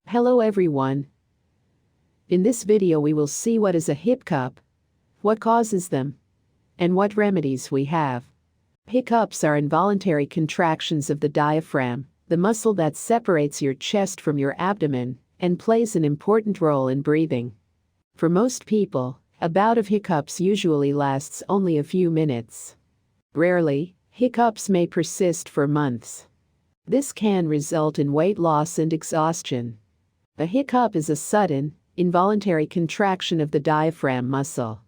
Hello everyone. In this video we will see what is a hiccup, what causes them, and what remedies we have. Hiccups are involuntary contractions of the diaphragm, the muscle that separates your chest from your abdomen and plays an important role in breathing. For most people, a bout of hiccups usually lasts only a few minutes. Rarely, hiccups may persist for months. This can result in weight loss and exhaustion. A hiccup is a sudden, involuntary contraction of the diaphragm muscle.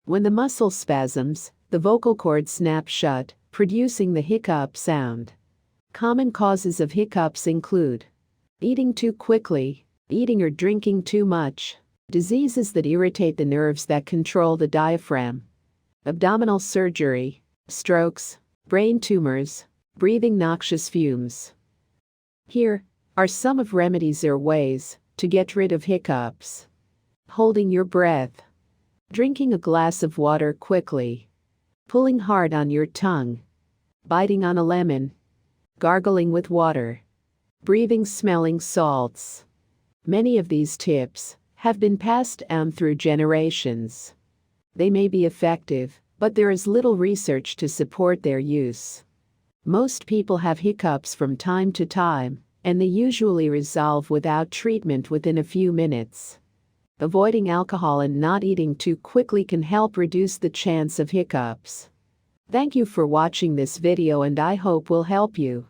When the muscle spasms, the vocal cords snap shut, producing the hiccup sound. Common causes of hiccups include eating too quickly, eating or drinking too much, diseases that irritate the nerves that control the diaphragm, abdominal surgery, strokes, brain tumors, breathing noxious fumes. Here are some of remedies or ways to get rid of hiccups. Holding your breath, drinking a glass of water quickly, pulling hard on your tongue, biting on a lemon, gargling with water, breathing smelling salts. Many of these tips have been passed down through generations. They may be effective, but there is little research to support their use. Most people have hiccups from time to time, and they usually resolve without treatment within a few minutes. Avoiding alcohol and not eating too quickly can help reduce the chance of hiccups. Thank you for watching this video and I hope will help you.